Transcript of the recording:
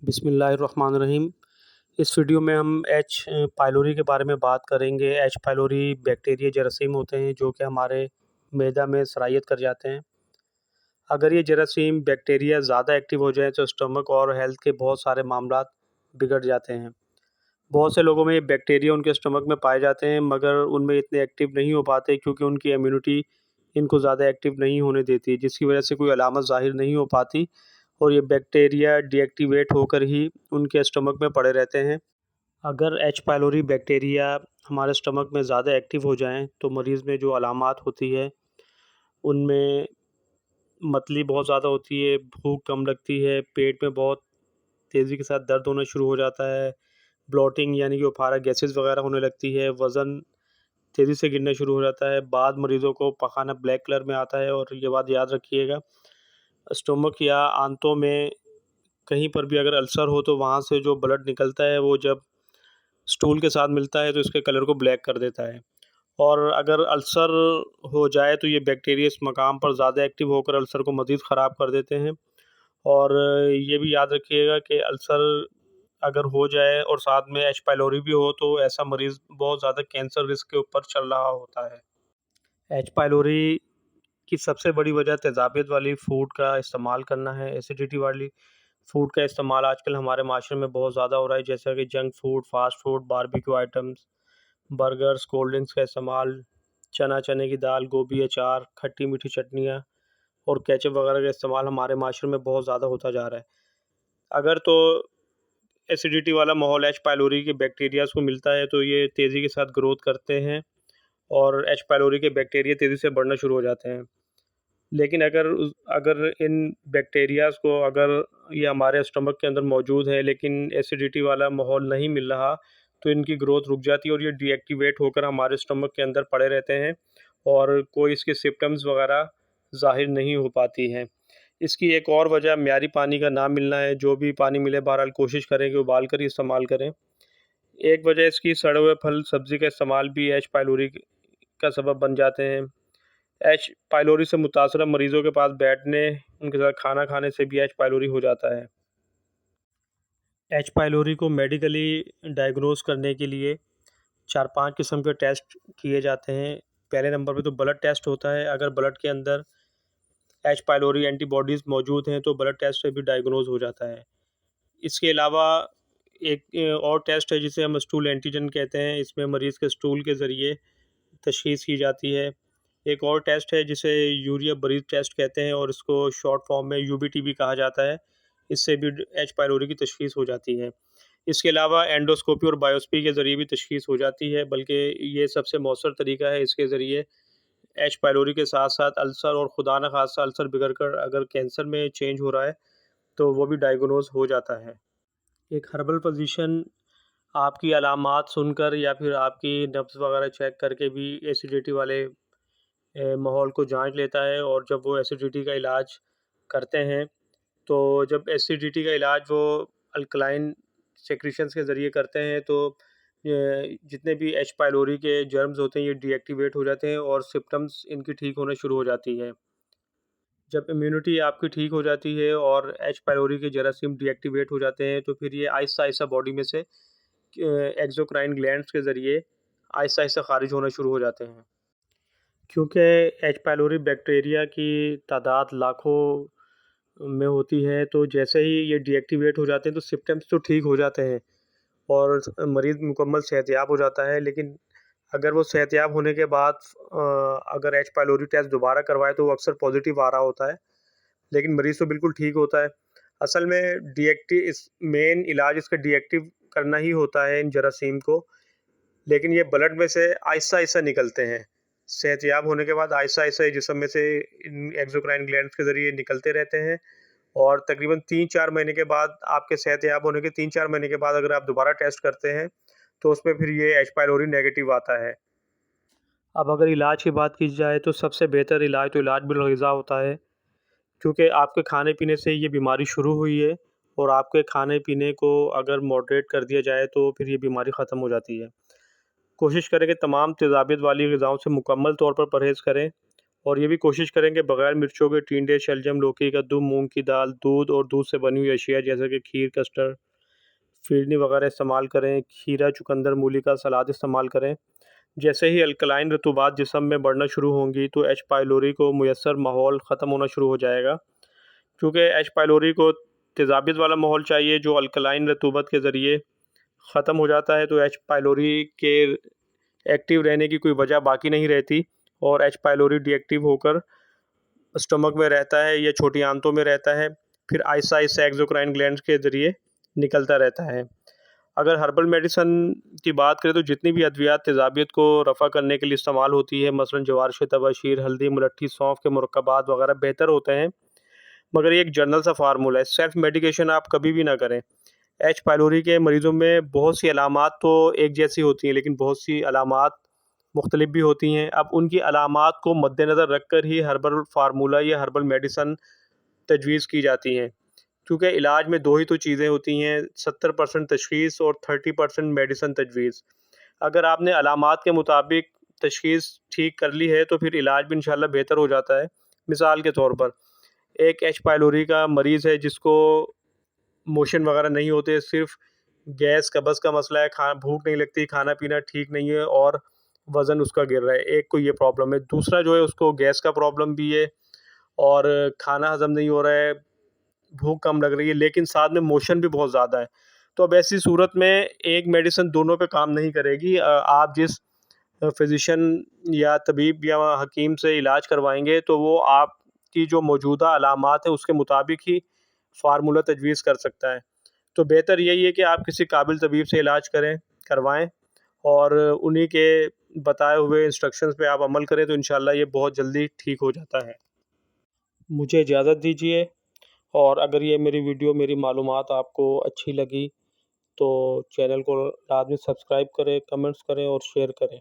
बिस्मिल्लाहिर्रहमानिर्रहीम। इस वीडियो में हम एच पाइलोरी के बारे में बात करेंगे। एच पाइलोरी बैक्टीरिया जरासीम होते हैं जो कि हमारे मैदा में सरायत कर जाते हैं। अगर ये जरासीम बैक्टीरिया ज़्यादा एक्टिव हो जाए तो स्टमक और हेल्थ के बहुत सारे मामलात बिगड़ जाते हैं। बहुत से लोगों में ये बैक्टीरिया उनके स्टमक में पाए जाते हैं मगर उनमें इतने एक्टिव नहीं हो पाते क्योंकि उनकी इम्यूनिटी इनको ज़्यादा एक्टिव नहीं होने देती, जिसकी वजह से कोई अलामत ज़ाहिर नहीं हो पाती और ये बैक्टीरिया डीएक्टिवेट होकर ही उनके स्टमक में पड़े रहते हैं। अगर एच पाइलोरी बैक्टीरिया हमारे स्टमक में ज़्यादा एक्टिव हो जाएँ तो मरीज़ में जो अलामात होती है उनमें मतली बहुत ज़्यादा होती है, भूख कम लगती है, पेट में बहुत तेज़ी के साथ दर्द होना शुरू हो जाता है, ब्लोटिंग यानी कि उफारा गैसेज़ वग़ैरह होने लगती है, वज़न तेज़ी से गिरना शुरू हो जाता है। बाद मरीज़ों को पखाना ब्लैक कलर में आता है और ये बात याद रखिएगा, स्टमक या आंतों में कहीं पर भी अगर अल्सर हो तो वहाँ से जो ब्लड निकलता है वो जब स्टूल के साथ मिलता है तो इसके कलर को ब्लैक कर देता है। और अगर अल्सर हो जाए तो ये बैक्टीरिया इस मकाम पर ज़्यादा एक्टिव होकर अल्सर को मज़ीद ख़राब कर देते हैं। और ये भी याद रखिएगा कि अल्सर अगर हो जाए और साथ में एच पाइलोरी भी हो तो ऐसा मरीज़ बहुत ज़्यादा कैंसर रिस्क के ऊपर चल रहा होता है। एच पाइलोरी की सबसे बड़ी वजह तेज़ाबियत वाली फ़ूड का इस्तेमाल करना है। एसिडिटी वाली फ़ूड का इस्तेमाल आजकल हमारे माशरे में बहुत ज़्यादा हो रहा है, जैसा कि junk food, fast food, barbecue items, burgers, cold drinks का इस्तेमाल, चने की दाल, गोभी अचार, खट्टी-मीठी चटनियाँ और केचप वगैरह का इस्तेमाल हमारे माशरे में बहुत ज़्यादा होता जा रहा है। अगर तो एसिडिटी वाला माहौल एच पाइलोरी के बैक्टीरियाज़ को मिलता है तो ये तेज़ी के साथ ग्रोथ करते हैं और एच पाइलोरी के बैक्टीरिया तेज़ी से बढ़ना शुरू हो जाते हैं। लेकिन अगर इन बैक्टीरियाज़ को अगर ये हमारे स्टमक के अंदर मौजूद है लेकिन एसिडिटी वाला माहौल नहीं मिल रहा, तो इनकी ग्रोथ रुक जाती है और ये डीएक्टिवेट होकर हमारे स्टमक के अंदर पड़े रहते हैं और कोई इसके सिम्पटम्स वगैरह ज़ाहिर नहीं हो पाती हैं। इसकी एक और वजह मयारी पानी का ना मिलना है। जो भी पानी मिले बहरहाल कोशिश करें कि उबाल कर ही इस्तेमाल करें। एक वजह इसकी सड़े हुए फल सब्ज़ी का इस्तेमाल भी एच पाइलोरी का सबब बन जाते हैं। एच पाइलोरी से मुतासरा मरीज़ों के पास बैठने, उनके साथ खाना खाने से भी एच पाइलोरी हो जाता है। एच पाइलोरी को मेडिकली डायग्नोज़ करने के लिए 4-5 किस्म के टेस्ट किए जाते हैं। पहले नंबर पे तो ब्लड टेस्ट होता है। अगर ब्लड के अंदर एच पाइलोरी एंटीबॉडीज़ मौजूद हैं तो ब्लड टेस्ट से भी डायग्नोज़ हो जाता है। इसके अलावा एक और टेस्ट है जिसे हम स्टूल एंटीजन कहते हैं। इसमें मरीज़ के स्टूल के ज़रिए तशख़ीस की जाती है। एक और टेस्ट है जिसे यूरिया ब्रीथ टेस्ट कहते हैं और इसको शॉर्ट फॉर्म में यूबीटी भी कहा जाता है। इससे भी एच पाइलोरी की तशख़ीस हो जाती है। इसके अलावा एंडोस्कोपी और बायोप्सी के ज़रिए भी तशख़ीस हो जाती है, बल्कि ये सबसे मौसर तरीका है। इसके ज़रिए एच पाइलोरी के साथ-साथ अल्सर और खुदा न ख़ास्ता अल्सर बिगड़ कर अगर कैंसर में चेंज हो रहा है, तो वो भी डायग्नोज़ हो जाता है। एक हर्बल फ़िज़िशियन आपकी अलामात सुनकर या फिर आपकी नब्ज़ वग़ैरह चेक करके भी एसिडिटी वाले माहौल को जाँच लेता है और जब वो एसिडिटी का इलाज करते हैं, तो जब एसिडिटी का इलाज वो अल्कलाइन सेक्रीशंस के ज़रिए करते हैं तो जितने भी एच पाइलोरी के जर्म्स होते हैं ये डीएक्टिवेट हो जाते हैं और सिम्पटम्स इनकी ठीक होना शुरू हो जाती है। जब इम्यूनिटी आपकी ठीक हो जाती है और एच पाइलोरी के जरासीम डीएक्टिवेट हो जाते हैं तो फिर ये आहिस्ता-आहिस्ता बॉडी में से एक्सोक्राइन ग्लैंड्स के ज़रिए आहिस्ता-आहिस्ता ख़ारिज होना शुरू हो जाते हैं। क्योंकि एच पाइलोरी बैक्टीरिया की तादाद लाखों में होती है, तो जैसे ही ये डीएक्टिवेट हो जाते हैं तो सिम्पटम्स तो ठीक हो जाते हैं और मरीज़ मुकम्मल सेहतयाब हो जाता है। लेकिन अगर वो सेहतयाब होने के बाद अगर एच पाइलोरी टेस्ट दोबारा करवाए तो वो अक्सर पॉज़िटिव आ रहा होता है, लेकिन मरीज़ तो बिल्कुल ठीक होता है। असल में इस मेन इलाज इसका डीएक्टिव करना ही होता है इन जरासीम को, लेकिन ये ब्लड में से आहिस्ता-आहिस्ता निकलते हैं। सेहतयाब होने के बाद आहिस्ता-आहिस्ता ये जिस्म में से इन एक्सोक्राइन ग्लैंड्स के ज़रिए निकलते रहते हैं और तकरीबन 3-4 महीने के बाद आपके सेहतयाब होने के 3-4 महीने के बाद अगर आप दोबारा टेस्ट करते हैं, तो उसमें फिर ये एच पाइलोरी नेगेटिव आता है। अब अगर इलाज की बात की जाए तो सबसे बेहतर इलाज तो इलाज बिल-ग़िज़ा होता है, क्योंकि आपके खाने-पीने से ये बीमारी शुरू हुई है और आपके खाने-पीने को अगर मॉडरेट कर दिया जाए तो फिर ये बीमारी ख़त्म हो जाती है। कोशिश करें कि तमाम तेज़ाबियत वाली ग़िज़ाओं से मुकम्मल तौर पर परहेज़ करें और ये भी कोशिश करें कि बगैर मिर्चों के टिंडे, शलजम, लौकी, कद्दू, मूंग की दाल, दूध और दूध से बनी हुई अशिया जैसे कि खीर, कस्टर्ड, फिरनी वगैरह इस्तेमाल करें। खीरा, चुकंदर, मूली का सलाद इस्तेमाल करें। जैसे ही अल्कलाइन रतूबात जिस्म में बढ़ना शुरू होंगी तो एच पाइलोरी को मुयस्सर माहौल ख़त्म होना शुरू हो जाएगा। क्योंकि एच पाइलोरी को तेज़ाबियत वाला माहौल चाहिए जो अल्कलाइन रतूबत के ज़रिए ख़त्म हो जाता है, तो एच पाइलोरी के एक्टिव रहने की कोई वजह बाकी नहीं रहती और एच पाइलोरी डीएक्टिव होकर स्टमक में रहता है या छोटी आंतों में रहता है, फिर आहिस्ता आहिस्ता एक्सोक्राइन ग्लैंड्स के ज़रिए निकलता रहता है। अगर हर्बल मेडिसन की बात करें तो जितनी भी अद्वियात तेज़ाबियत को रफ़ा करने के लिए इस्तेमाल होती है, मसलन जवारश, तबशीर, हल्दी, मुलट्ठी, सौंफ के मुरक्कबात वगैरह बेहतर होते हैं, मगर ये एक जनरल सा फार्मूला है। सेल्फ मेडिकेशन आप कभी भी ना करें। एच पाइलोरी के मरीज़ों में बहुत सी अलामात तो एक जैसी होती हैं, लेकिन बहुत सी अलामात मुख्तलिफ भी होती हैं। अब उनकी अलामात को मद्देनज़र रख कर ही हर्बल फार्मूला या हर्बल मेडिसन तजवीज़ की जाती हैं। क्योंकि इलाज में 2 ही तो चीज़ें होती हैं, 70% तशख़ीस और 30% मेडिसन तजवीज़। अगर आपने अलामात के मुताबिक तशख़ीस ठीक कर ली है, तो फिर इलाज भी इंशाअल्लाह बेहतर हो जाता है। मिसाल के तौर पर एक एच पाइलोरी का मरीज़ है जिसको मोशन वगैरह नहीं होते, सिर्फ़ गैस, कब्ज़ का मसला है, भूख नहीं लगती, खाना-पीना ठीक नहीं है और वज़न उसका गिर रहा है। एक को ये प्रॉब्लम है। दूसरा जो है उसको गैस का प्रॉब्लम भी है और खाना हज़म नहीं हो रहा है, भूख कम लग रही है, लेकिन साथ में मोशन भी बहुत ज़्यादा है। तो अब ऐसी सूरत में एक मेडिसिन दोनों पे काम नहीं करेगी। आप जिस फ़िज़िशियन या तबीब या हकीम से इलाज करवाएँगे तो वो आपकी जो मौजूदा अलामात है उसके मुताबिक ही फ़ार्मूला तजवीज़ कर सकता है। तो बेहतर यही है कि आप किसी काबिल तबीब से इलाज करवाएँ और उन्हीं के बताए हुए इंस्ट्रक्शंस पे आप अमल करें तो इंशाअल्लाह ये बहुत जल्दी ठीक हो जाता है। मुझे इजाज़त दीजिए और अगर ये मेरी वीडियो, मेरी मालूमात आपको अच्छी लगी तो चैनल को लाज़मी सब्सक्राइब करें, कमेंट्स करें और शेयर करें।